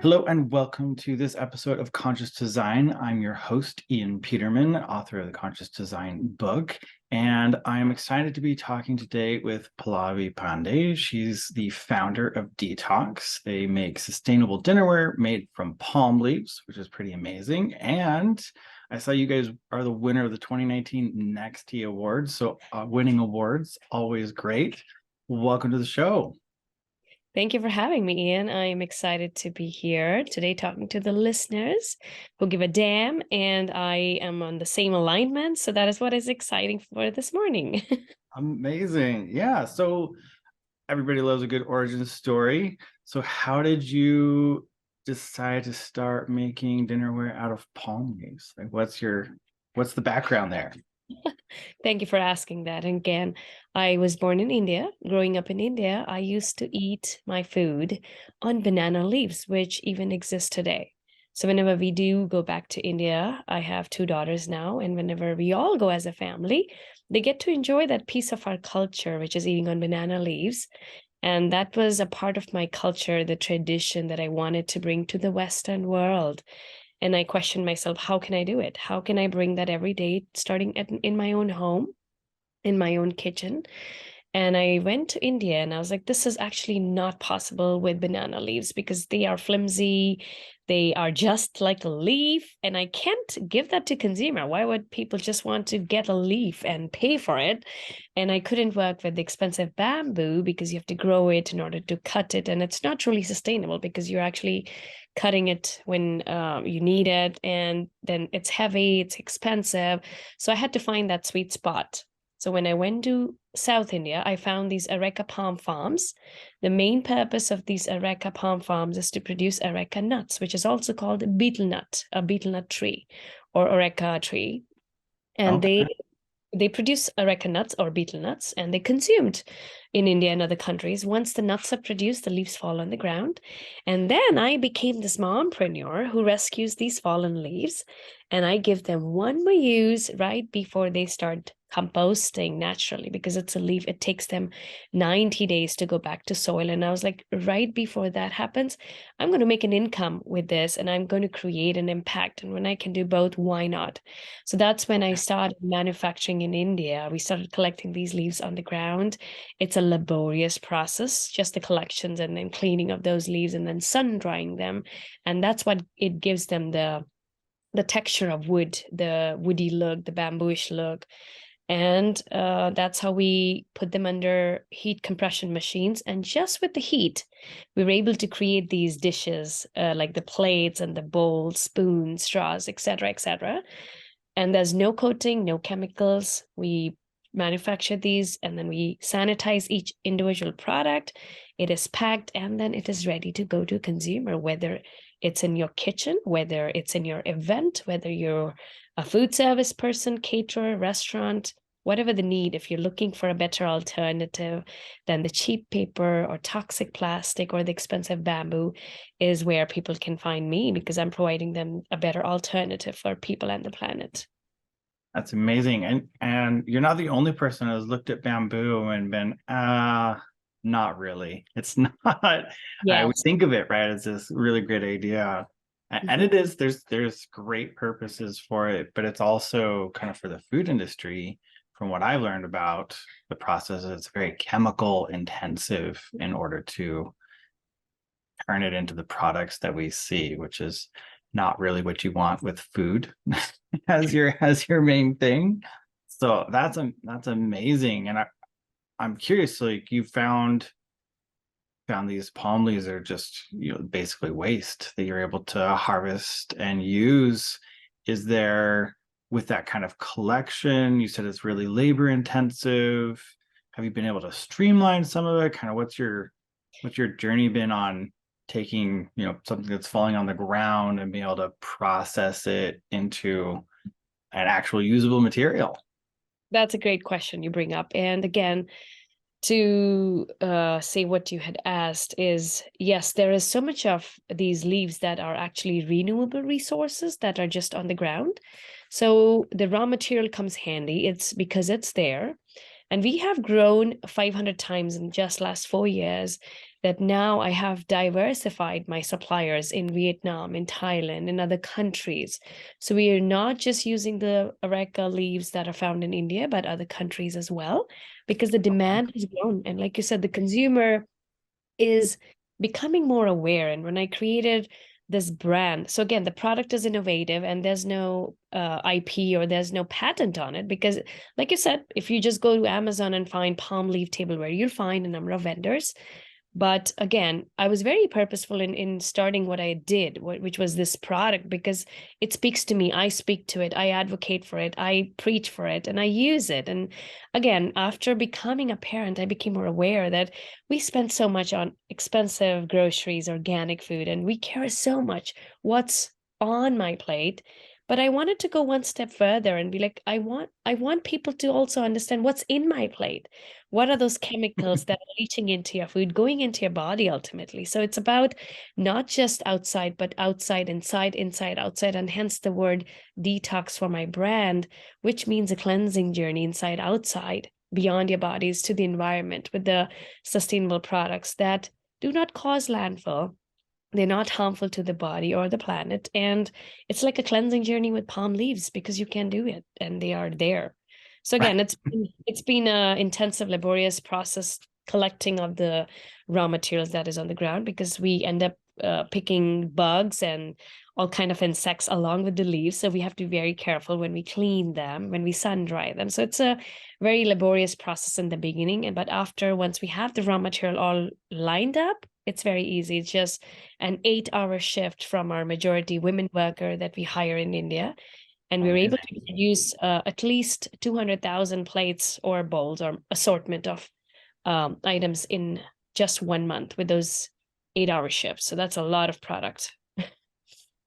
Hello and welcome to this episode of Conscious Design. I'm your host, Ian Peterman, author of the Conscious Design book, and I'm excited to be talking today with Pallavi Pande. She's the founder of Detox. They make sustainable dinnerware made from palm leaves, which is pretty amazing. And I saw you guys are the winner of the 2019 Nexty Awards, so winning awards, always great. Welcome to the show. Thank you for having me, Ian. I'm excited to be here today talking to the listeners who give a damn, and I am on the same alignment. So that is what is exciting for this morning. Amazing. Yeah. So everybody loves a good origin story. So how did you decide to start making dinnerware out of palm leaves? Like what's the background there? Thank you for asking that. And again, I was born in India. Growing up in India, I used to eat my food on banana leaves, which even exist today. So whenever we do go back to India, I have two daughters now, and whenever we all go as a family, they get to enjoy that piece of our culture, which is eating on banana leaves. And that was a part of my culture, the tradition that I wanted to bring to the Western world. And I questioned myself, how can I do it? How can I bring that every day, starting in my own home, in my own kitchen? And I went to India and I was like, this is actually not possible with banana leaves because they are flimsy. They are just like a leaf. And I can't give that to consumer. Why would people just want to get a leaf and pay for it? And I couldn't work with the expensive bamboo because you have to grow it in order to cut it. And it's not really sustainable because you're actually cutting it when you need it. And then it's heavy, it's expensive. So I had to find that sweet spot. So when I went to South India, I found these areca palm farms. The main purpose of these areca palm farms is to produce areca nuts, which is also called a betel nut tree or areca tree. And Okay. they produce areca nuts or betel nuts, and they consumed in India and other countries. Once the nuts are produced, the leaves fall on the ground. And then I became this mompreneur who rescues these fallen leaves, and I give them one more use right before they start composting naturally, because it's a leaf. It takes them 90 days to go back to soil. And I was like, right before that happens, I'm going to make an income with this and I'm going to create an impact. And when I can do both, why not? So that's when I started manufacturing in India. We started collecting these leaves on the ground. It's a laborious process, just the collections and then cleaning of those leaves and then sun drying them. And that's what it gives them the texture of wood, the woody look, the bambooish look. And that's how we put them under heat compression machines. And just with the heat, we were able to create these dishes like the plates and the bowls, spoons, straws, etc., etc. And there's no coating, no chemicals. We manufacture these and then we sanitize each individual product. It is packed and then it is ready to go to consumer, whether it's in your kitchen, whether it's in your event, whether you're a food service person, caterer, restaurant, whatever the need. If you're looking for a better alternative than the cheap paper or toxic plastic or the expensive bamboo, is where people can find me, because I'm providing them a better alternative for people and the planet. That's amazing. And you're not the only person who's looked at bamboo and been not really. It's not. I would Yes. think of it, right, as this really great idea. And it is, there's great purposes for it, but it's also kind of for the food industry. From what I've learned about the process, it's very chemical intensive in order to turn it into the products that we see, which is not really what you want with food as your main thing. So that's amazing. And I'm curious, like you found these palm leaves are just, basically waste that you're able to harvest and use. Is there, with that kind of collection, you said it's really labor intensive, have you been able to streamline some of it? Kind of what's your journey been on taking, something that's falling on the ground and being able to process it into an actual usable material? That's a great question you bring up. And again, to say what you had asked is, yes, there is so much of these leaves that are actually renewable resources that are just on the ground. So the raw material comes handy. It's because it's there. And we have grown 500 times in just last 4 years, that now I have diversified my suppliers in Vietnam, in Thailand, in other countries. So we are not just using the areca leaves that are found in India, but other countries as well, because the demand has grown. And like you said, the consumer is becoming more aware. And when I created this brand, so again, the product is innovative and there's no IP or there's no patent on it, because like you said, if you just go to Amazon and find palm leaf tableware, you'll find a number of vendors. But again, I was very purposeful in starting what I did, which was this product, because it speaks to me. I speak to it. I advocate for it. I preach for it, and I use it. And again, after becoming a parent, I became more aware that we spend so much on expensive groceries, organic food, and we care so much what's on my plate. But I wanted to go one step further and be like, I want people to also understand what's in my plate. What are those chemicals that are leaching into your food, going into your body ultimately? So it's about not just outside, but outside, inside, inside, outside, and hence the word detox for my brand, which means a cleansing journey inside, outside, beyond your bodies to the environment with the sustainable products that do not cause landfill. They're not harmful to the body or the planet. And it's like a cleansing journey with palm leaves because you can do it and they are there. So Right. again, it's been a intensive, laborious process collecting of the raw materials that is on the ground, because we end up picking bugs and all kind of insects along with the leaves. So we have to be very careful when we clean them, when we sun dry them. So it's a very laborious process in the beginning. And but after, once we have the raw material all lined up, it's very easy. It's just an 8 hour shift from our majority women worker that we hire in India. And we were able Amazing. to produce at least 200,000 plates or bowls or assortment of items in just 1 month with those 8 hour shifts. So that's a lot of product.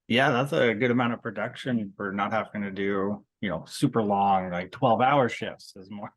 Yeah, that's a good amount of production for not having to do, super long, like 12-hour shifts is more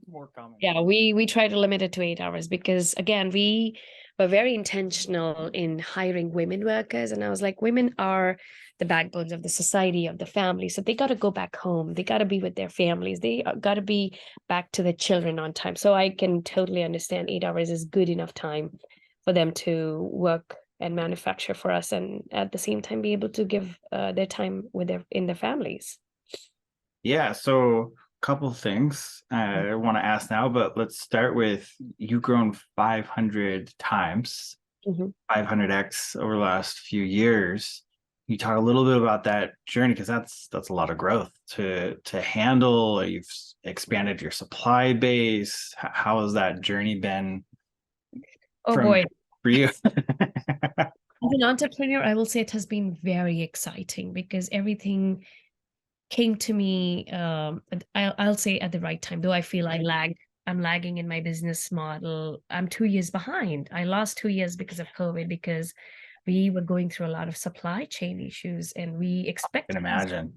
more common. Yeah, we try to limit it to 8 hours because again, we were very intentional in hiring women workers. And I was like, women are the backbones of the society, of the family. So they got to go back home. They got to be with their families. They got to be back to the children on time. So I can totally understand 8 hours is good enough time for them to work and manufacture for us, and at the same time be able to give their time with their families. Yeah, so a couple things I want to ask now, but let's start with you've grown 500 times, Mhm. 500x over the last few years. You talk a little bit about that journey because that's a lot of growth to handle. You've expanded your supply base. How has that journey been Oh from boy. for you? As an entrepreneur, I will say it has been very exciting because everything came to me, I'll say at the right time, though I feel I'm lagging in my business model. I'm 2 years behind. I lost 2 years because of COVID, because we were going through a lot of supply chain issues and we I can expected imagine.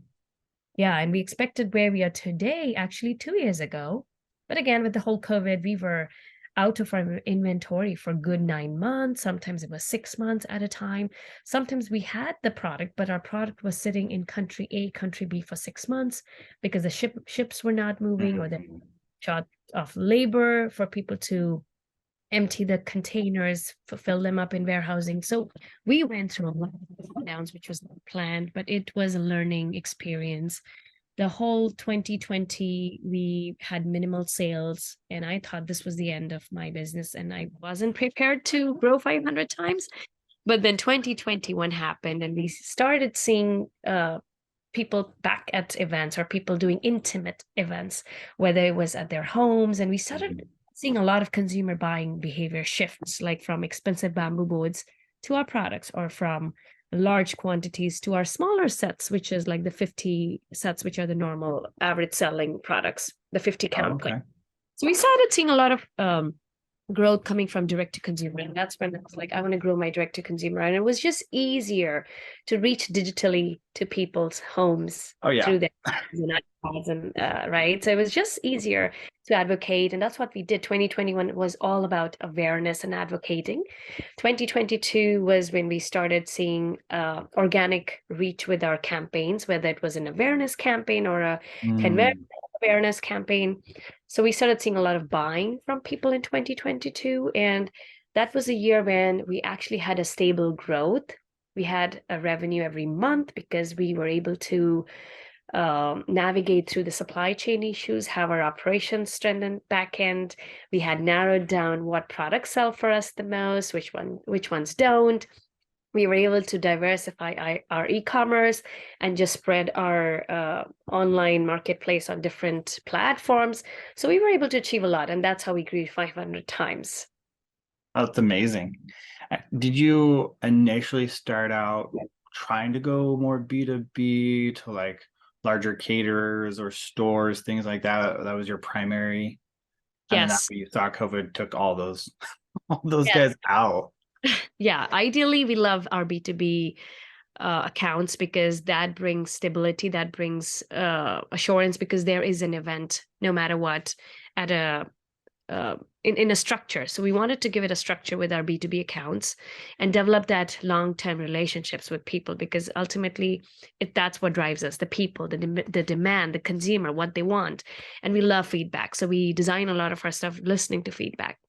yeah, and we expected where we are today actually 2 years ago. But again, with the whole COVID, we were out of our inventory for a good 9 months. Sometimes it was 6 months at a time. Sometimes we had the product, but our product was sitting in country A, country B for 6 months because the ships were not moving, or the Mhm. short of labor for people to empty the containers, fill them up in warehousing. So we went through a lot of downs, which was not planned, but it was a learning experience. The whole 2020, we had minimal sales, and I thought this was the end of my business, and I wasn't prepared to grow 500 times. But then 2021 happened, and we started seeing people back at events, or people doing intimate events, whether it was at their homes. And we started seeing a lot of consumer buying behavior shifts, like from expensive bamboo boards to our products, or from large quantities to our smaller sets, which is like the 50 sets, which are the normal average selling products, the 50 Oh, count plate. okay. So we started seeing a lot of growth coming from direct to consumer. And that's when I was like, I want to grow my direct to consumer. And it was just easier to reach digitally to people's homes Oh yeah. through their and iPods and right. So it was just easier to advocate. And that's what we did. 2021 was all about awareness and advocating. 2022 was when we started seeing organic reach with our campaigns, whether it was an awareness campaign or a 10 Mm. awareness campaign. So we started seeing a lot of buying from people in 2022. And that was a year when we actually had a stable growth. We had a revenue every month because we were able to navigate through the supply chain issues, have our operations strengthened back end. We had narrowed down what products sell for us the most, which ones don't. We were able to diversify our e-commerce and just spread our online marketplace on different platforms. So we were able to achieve a lot, and that's how we grew 500 times. That's amazing. Did you initially start out trying to go more B2B to like larger caterers or stores, things like that? That was your primary. And then Yes. after you thought COVID took all those all those Yes. guys out. Yeah. Ideally, we love our B2B accounts because that brings stability, that brings assurance because there is an event no matter what at a uh, in a structure. So we wanted to give it a structure with our B2B accounts and develop that long-term relationships with people because ultimately that's what drives us, the people, the demand, the consumer, what they want. And we love feedback. So we design a lot of our stuff listening to feedback.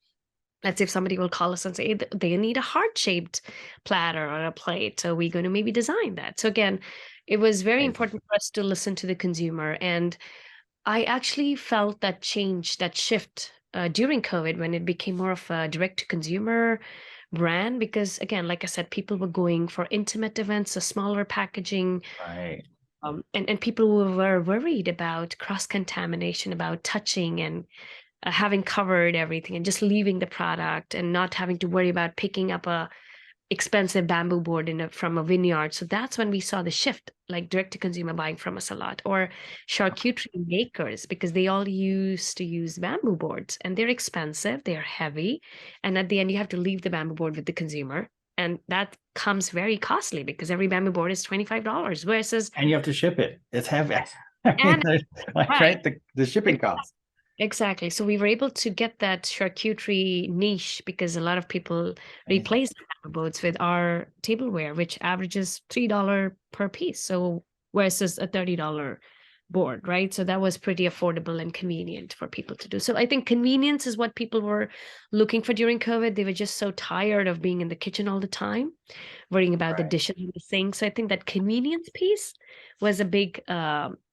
Let's say if somebody will call us and say they need a heart-shaped platter or a plate. So we're going to maybe design that. So again, it was very Amazing. important for us to listen to the consumer. And I actually felt that change, that shift during COVID when it became more of a direct to consumer brand. Because again, like I said, people were going for intimate events, so smaller packaging, Right. and people who were worried about cross contamination, about touching and having covered everything and just leaving the product and not having to worry about picking up a expensive bamboo board from a vineyard. So that's when we saw the shift, like direct to consumer buying from us a lot, or charcuterie makers, because they all used to use bamboo boards and they're expensive, they're heavy. And at the end, you have to leave the bamboo board with the consumer. And that comes very costly because every bamboo board is $25 versus, And you have to ship it. It's heavy. I mean, and there's like right. right the shipping costs. Exactly. So we were able to get that charcuterie niche because a lot of people Amazing. replace the boats with our tableware, which averages $3 per piece. So versus a $30 board, right? So that was pretty affordable and convenient for people to do. So I think convenience is what people were looking for during COVID. They were just so tired of being in the kitchen all the time, worrying about the Right. dishes and the sink. So I think that convenience piece was a big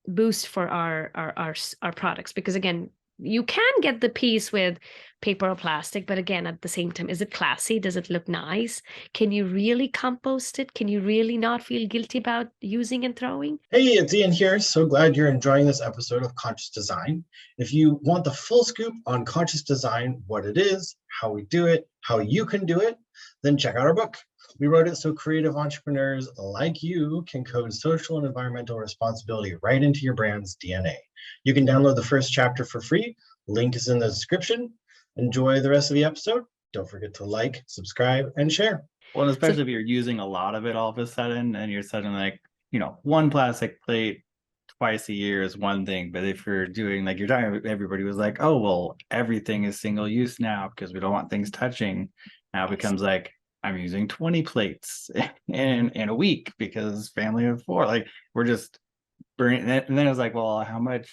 boost for our products because again, you can get the piece with paper or plastic, but again, at the same time, is it classy? Does it look nice? Can you really compost it? Can you really not feel guilty about using and throwing? Hey, it's Ian here. So glad you're enjoying this episode of Conscious Design. If you want the full scoop on conscious design, what it is, how we do it, how you can do it, then check out our book. We wrote it so creative entrepreneurs like you can code social and environmental responsibility right into your brand's DNA. You can download the first chapter for free. Link is in the description. Enjoy the rest of the episode. Don't forget to like, subscribe, and share. Well, and So especially if you're using a lot of it all of a sudden and you're suddenly like, one plastic plate twice a year is one thing. But if you're doing like you're talking, everybody was like, oh, well, everything is single use now because we don't want things touching. Now it yes, becomes like I'm using 20 plates in a week because family of four. Like we're just burning it. And then it's like, well, how much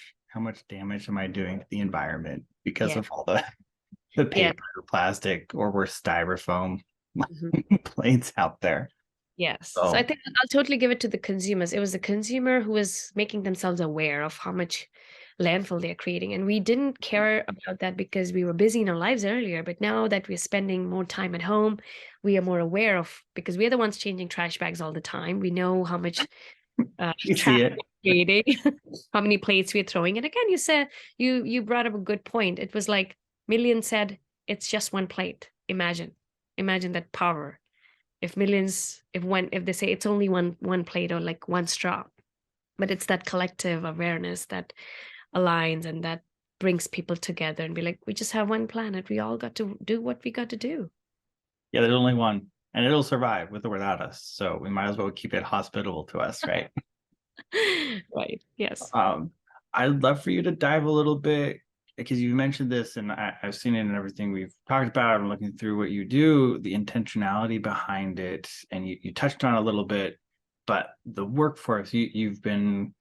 damage am I doing to the environment because yeah, of all the yeah. paper, plastic, or worse, styrofoam Mhm. plates out there. Yes. So I So think I'll totally give it to the consumers. It was the consumer who was making themselves aware of how much landfill they're creating. And we didn't care about that because we were busy in our lives earlier. But now that we're spending more time at home, we are more aware of because we're the ones changing trash bags all the time. We know how much you trash see it. we're creating, how many plates we're throwing. And again, you brought up a good point. It was like Million said, it's just one plate. Imagine that power if millions if they say it's only one plate or like one straw, but it's that collective awareness that aligns and that brings people together and be like, we just have one planet, we all got to do what we got to do. Yeah, there's only one, and it'll survive with or without us. So we might as well keep it hospitable to us, right? Right, yes. um, I'd love for you to dive a little bit because you mentioned this, and I've seen it in everything we've talked about. I'm looking through what you do, the intentionality behind it, and you touched on it a little bit, but the workforce you've been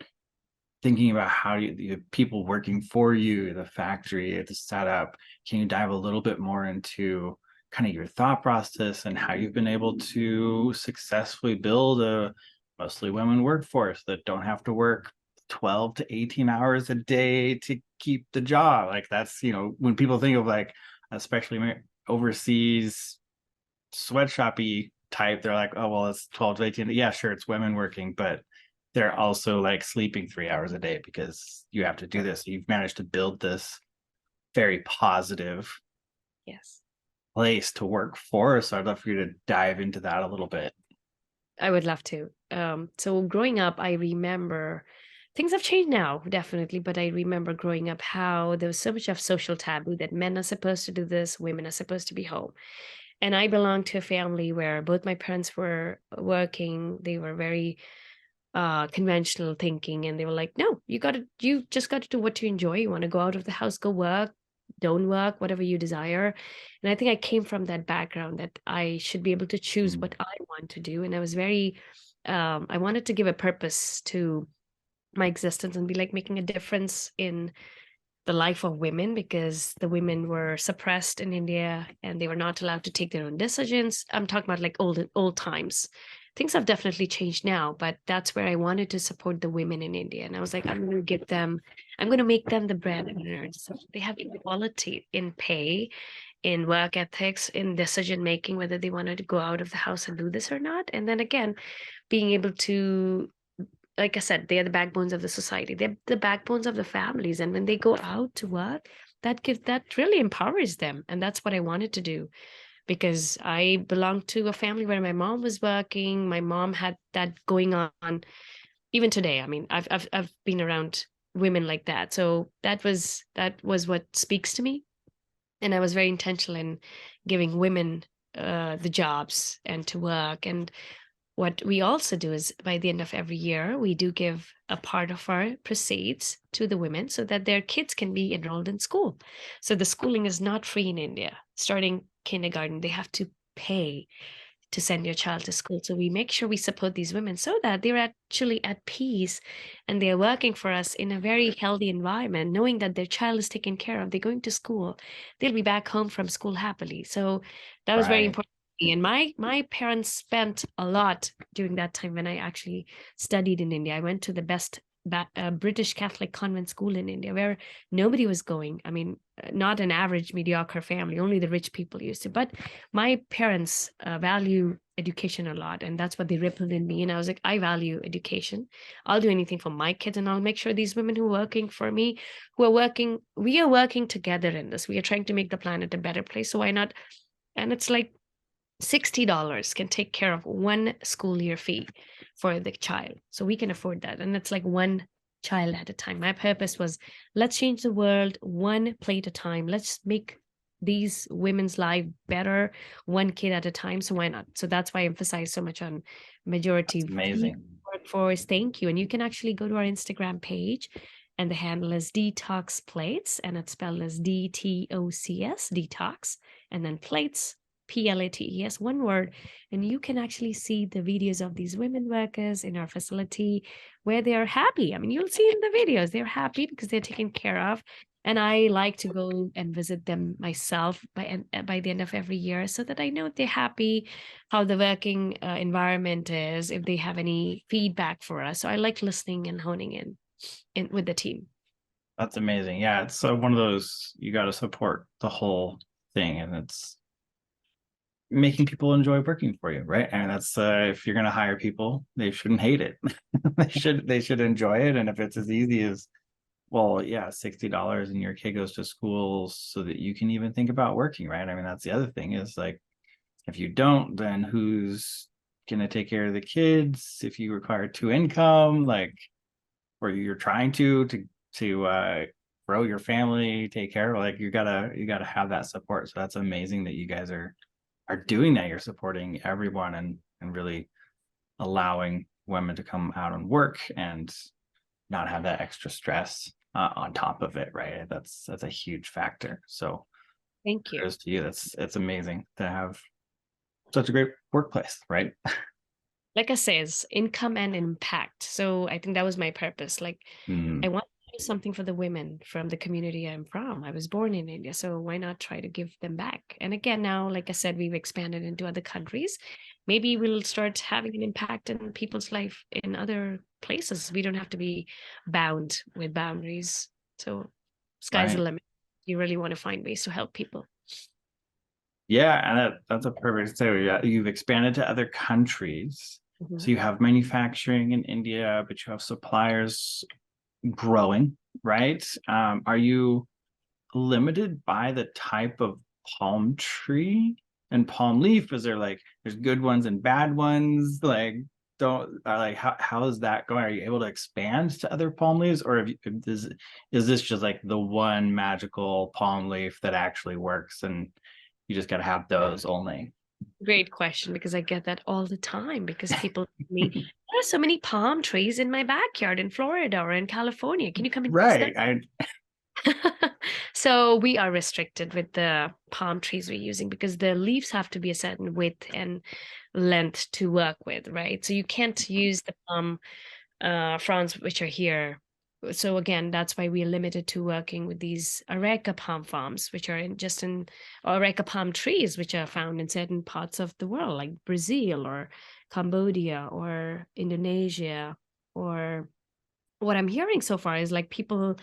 thinking about how the people working for you, the factory, the setup, can you dive a little bit more into kind of your thought process and how you've been able to successfully build a mostly women workforce that don't have to work 12 to 18 hours a day to keep the job? Like that's, when people think of like, especially overseas sweatshopy type, they're like, oh, well, it's 12 to 18. Yeah, sure, it's women working, but they're also like sleeping 3 hours a day because you have to do this. You've managed to build this very positive Yes. place to work for. So I'd love for you to dive into that a little bit. I would love to. So growing up, I remember things have changed now, definitely, but I remember growing up how there was so much of social taboo that men are supposed to do this, women are supposed to be home. And I belonged to a family where both my parents were working. They were very conventional thinking, and they were like, no, you just got to do what you enjoy. You want to go out of the house, go work, don't work, whatever you desire. And I think I came from that background that I should be able to choose what I want to do. And I was very I wanted to give a purpose to my existence and be like making a difference in the life of women, because the women were suppressed in India and they were not allowed to take their own decisions. I'm talking about like old times. Things have definitely changed now, but that's where I wanted to support the women in India. And I was like, I'm going to make them the breadwinners. So they have equality in pay, in work ethics, in decision making, whether they wanted to go out of the house and do this or not. And then again, being able to, like I said, they are the backbones of the society. They're the backbones of the families. And when they go out to work, that really empowers them. And that's what I wanted to do, because I belonged to a family where my mom was working. My mom had that going on even today. I mean, I've been around women like that. So that was what speaks to me. And I was very intentional in giving women the jobs and to work. And what we also do is by the end of every year, we do give a part of our proceeds to the women so that their kids can be enrolled in school. So the schooling is not free in India. Starting kindergarten, they have to pay to send your child to school. So we make sure we support these women so that they're actually at peace and they're working for us in a very healthy environment, knowing that their child is taken care of. They're going to school. They'll be back home from school happily. So that was very Right. important to me. And my parents spent a lot during that time when I actually studied in India. I went to the best British Catholic convent school in India where nobody was going. I mean, not an average mediocre family, only the rich people used to. But my parents value education a lot, and that's what they rippled in me. And I was like, I value education. I'll do anything for my kids, and I'll make sure these women who are working for me, we are working together in this. We are trying to make the planet a better place. So why not? And it's like $60 can take care of one school year fee for the child. So we can afford that. And it's like one child at a time. My purpose was, let's change the world one plate at a time. Let's make these women's life better one kid at a time. So why not? So that's why I emphasize so much on majority Amazing. workforce. Thank you. And you can actually go to our Instagram page, and the handle is Detox Plates, and it's spelled as DTOCS, detox, and then plates, PLATES, one word. And you can actually see the videos of these women workers in our facility where they are happy. I mean, you'll see in the videos, they're happy because they're taken care of. And I like to go and visit them myself by the end of every year so that I know if they're happy, how the working environment is, if they have any feedback for us. So I like listening and honing in with the team. That's amazing. Yeah, it's one of those, you got to support the whole thing, and it's making people enjoy working for you, right? And that's if you're going to hire people, they shouldn't hate it. they should enjoy it. And if it's as easy as, well, yeah, $60 and your kid goes to school so that you can even think about working, right? I mean, that's the other thing is like, if you don't, then who's going to take care of the kids if you require two income, like, or you're trying to grow your family, take care of, like, you gotta have that support. So that's amazing that you guys are doing that. You're supporting everyone and really allowing women to come out and work and not have that extra stress on top of it, right? That's a huge factor. So Thank you. kudos to you. It's amazing to have such a great workplace, right? like I says, income and impact. So I think that was my purpose. Like I Mm, want to do something for the women from the community I'm from. I was born in India, so why not try to give them back? And again, now, like I said, we've expanded into other countries. Maybe we'll start having an impact in people's life in other places. We don't have to be bound with boundaries. So sky's the right. limit. You really want to find ways to help people. Yeah, and that's a perfect segue. Yeah, you've expanded to other countries. Mhm. So you have manufacturing in India, but you have suppliers growing, right? Are you limited by the type of palm tree and palm leaf? Is there like there's good ones and bad ones? Like don't are like how is that going? Are you able to expand to other palm leaves, or have you, is this just like the one magical palm leaf that actually works and you just got to have those only? Great question, because I get that all the time because people tell me there are so many palm trees in my backyard in Florida or in California. Can you come and use them? Right. I So we are restricted with the palm trees we're using because the leaves have to be a certain width and length to work with, right? So you can't use the palm fronds which are here. So again, that's why we are limited to working with these areca palm farms, which are in areca palm trees, which are found in certain parts of the world, like Brazil or Cambodia or Indonesia. Or what I'm hearing so far is like people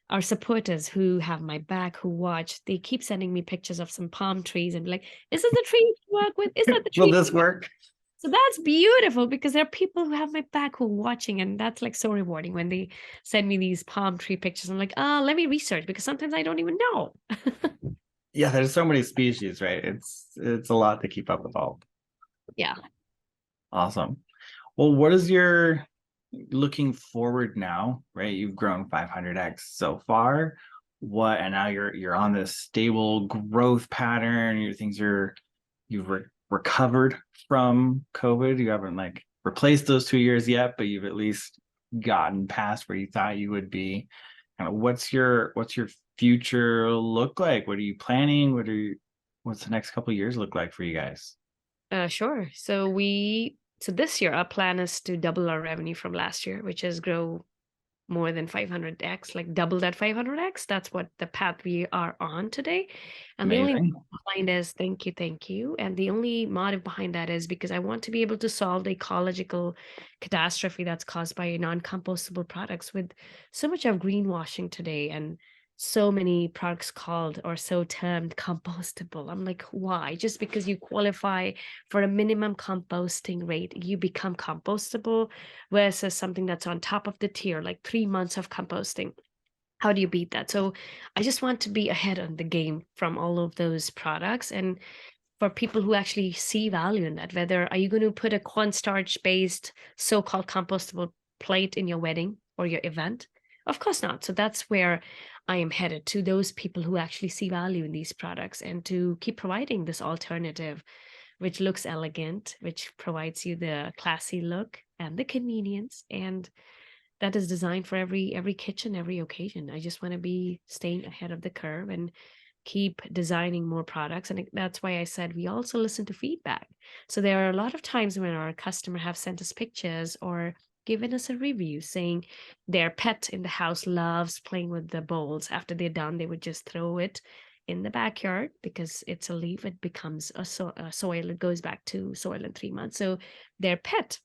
are supporters who have my back, who watch. They keep sending me pictures of some palm trees and like, is this the tree you work with? Is that the will tree? this work? So that's beautiful because there are people who have my back who are watching, and that's like so rewarding when they send me these palm tree pictures. I'm like, let me research because sometimes I don't even know. Yeah, there's so many species, right? It's a lot to keep up with all. Yeah. Awesome. Well, what is your looking forward now, right? You've grown 500x so far. What and now you're on this stable growth pattern. Your things are recovered from COVID. You haven't like replaced those 2 years yet, but you've at least gotten past where you thought you would be. Kind of what's your future look like? What are you planning? What's the next couple of years look like for you guys? Sure. So this year our plan is to double our revenue from last year, which is grow more than 500x, like double that 500x. That's what the path we are on today. And the only Amazing. behind is thank you. And the only motive behind that is because I want to be able to solve the ecological catastrophe that's caused by non-compostable products with so much of greenwashing today and so many products called or so termed compostable. I'm like, why? Just because you qualify for a minimum composting rate, you become compostable versus something that's on top of the tier, like 3 months of composting. How do you beat that? So I just want to be ahead on the game from all of those products. And for people who actually see value in that, whether are you going to put a cornstarch based so-called compostable plate in your wedding or your event? Of course not. So that's where I am headed, to those people who actually see value in these products and to keep providing this alternative which looks elegant, which provides you the classy look and the convenience, and that is designed for every kitchen, every occasion. I just want to be staying ahead of the curve and keep designing more products. And that's why I said we also listen to feedback. So there are a lot of times when our customer have sent us pictures or given us a review saying their pet in the house loves playing with the bowls. After they're done, they would just throw it in the backyard because it's a leaf. It becomes a soil. It goes back to soil in 3 months. So their pet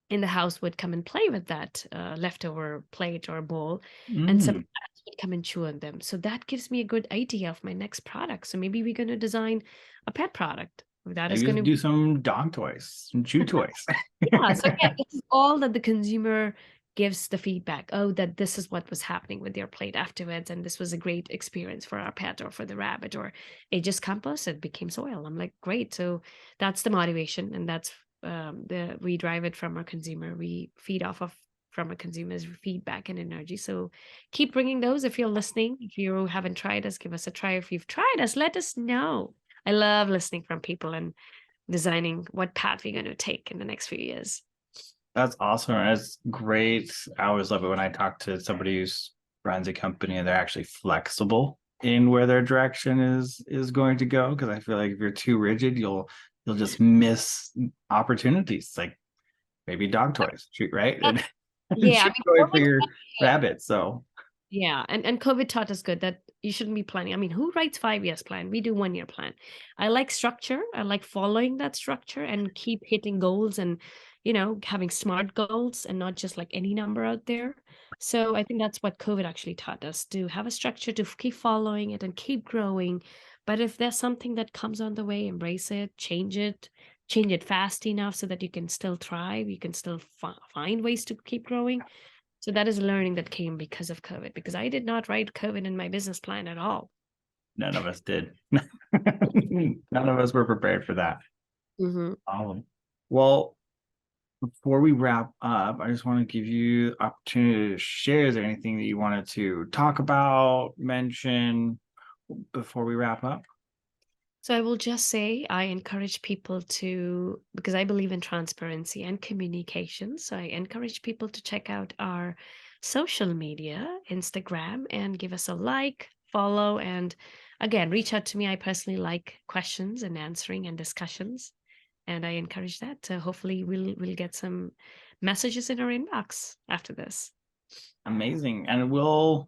in the house would come and play with that leftover plate or bowl, and some Mm. rats would come and chew on them. So that gives me a good idea of my next product. So maybe we're going to design a pet product that is Maybe going just to do some dog toys, some chew toys. yeah. So again, this is all that the consumer gives the feedback. Oh, that this is what was happening with your plate afterwards, and this was a great experience for our pet or for the rabbit, or it just composted, became soil. I'm like, great. So that's the motivation, and that's the we drive it from our consumer. We feed off of from a consumer's feedback and energy. So keep bringing those. If you're listening, if you haven't tried us, give us a try. If you've tried us, let us know. I love listening from people and designing what path we're going to take in the next few years. That's awesome. That's great. I always love it when I talk to somebody who's runs a company and they're actually flexible in where their direction is going to go. Because I feel like if you're too rigid, you'll just miss opportunities. Like maybe dog toys, right? Uh, And yeah, I treat mean, toy for COVID, your rabbits. So yeah, and COVID taught us good that you shouldn't be planning. I mean, who writes 5 years plan? We do 1 year plan. I like structure. I like following that structure and keep hitting goals and, having smart goals and not just like any number out there. So I think that's what COVID actually taught us, to have a structure, to keep following it and keep growing. But if there's something that comes on the way, embrace it, change it fast enough so that you can still thrive, you can still find ways to keep growing. So that is learning that came because of COVID, because I did not write COVID in my business plan at all. none of us did. None of us were prepared for that. Mm-hmm. Well, before we wrap up, I just want to give you the opportunity to share. Is there anything that you wanted to talk about, mention before we wrap up? So I will just say I encourage people to, because I believe in transparency and communication. So I encourage people to check out our social media, Instagram, and give us a like, follow, and again, reach out to me. I personally like questions and answering and discussions, and I encourage that. So hopefully we'll get some messages in our inbox after this. Amazing. And we'll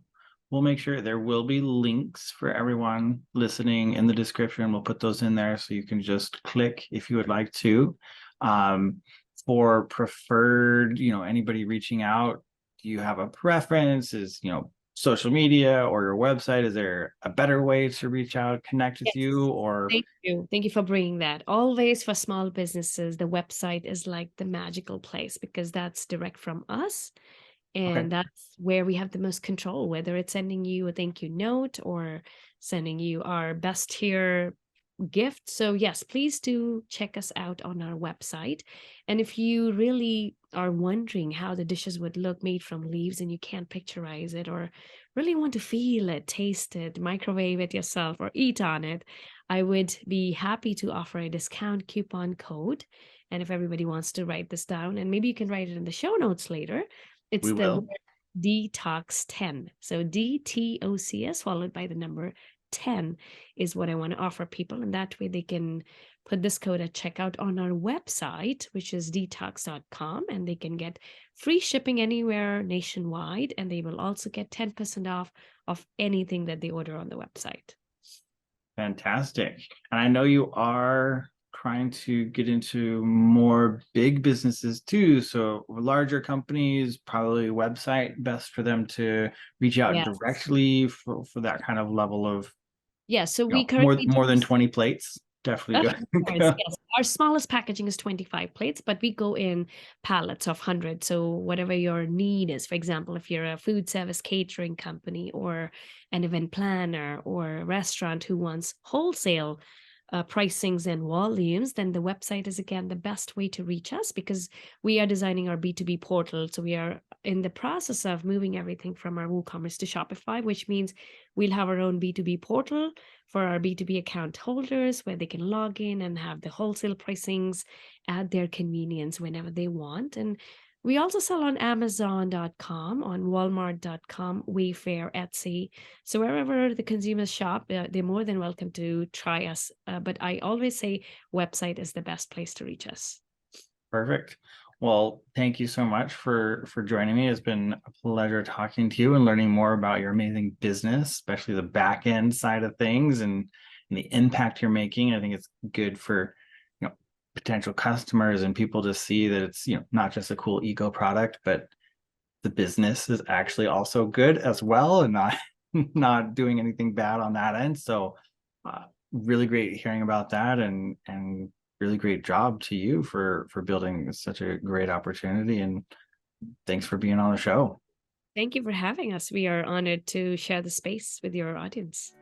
make sure there will be links for everyone listening in the description. We'll put those in there so you can just click if you would like to. For preferred, anybody reaching out, do you have a preference? Is, social media or your website, is there a better way to reach out, connect with Yes. you, or Thank you. Thank you for bringing that. Always for small businesses, the website is like the magical place because that's direct from us. okay, And that's where we have the most control, whether it's sending you a thank you note or sending you our best tier gift. So yes, please do check us out on our website. And if you really are wondering how the dishes would look made from leaves and you can't picturize it, or really want to feel it, taste it, microwave it yourself, or eat on it, I would be happy to offer a discount coupon code. And if everybody wants to write this down, and maybe you can write it in the show notes later, it's we the will. word detox 10. So DTOCS followed by the number 10 is what I want to offer people. And that way they can put this code at checkout on our website, which is detox.com, and they can get free shipping anywhere nationwide. And they will also get 10% off of anything that they order on the website. Fantastic. And I know you are trying to get into more big businesses too. So larger companies, probably website best for them to reach out Yes. directly for that kind of level of, Yeah. So we more currently more do than 20 plates. Definitely Of course, go. yes. Our smallest packaging is 25 plates, but we go in pallets of 100. So whatever your need is, for example, if you're a food service catering company or an event planner or a restaurant who wants wholesale pricings and volumes, then the website is again the best way to reach us because we are designing our B2B portal. So we are in the process of moving everything from our WooCommerce to Shopify, which means we'll have our own B2B portal for our B2B account holders where they can log in and have the wholesale pricings at their convenience whenever they want. And we also sell on Amazon.com, on Walmart.com, Wayfair, Etsy. So wherever the consumers shop, they're more than welcome to try us. But I always say website is the best place to reach us. Perfect. Well, thank you so much for joining me. It's been a pleasure talking to you and learning more about your amazing business, especially the back end side of things and the impact you're making. I think it's good for potential customers and people to see that it's not just a cool eco product, but the business is actually also good as well and not doing anything bad on that end. So really great hearing about that and really great job to you for building such a great opportunity, and thanks for being on the show. Thank you for having us. We are honored to share the space with your audience.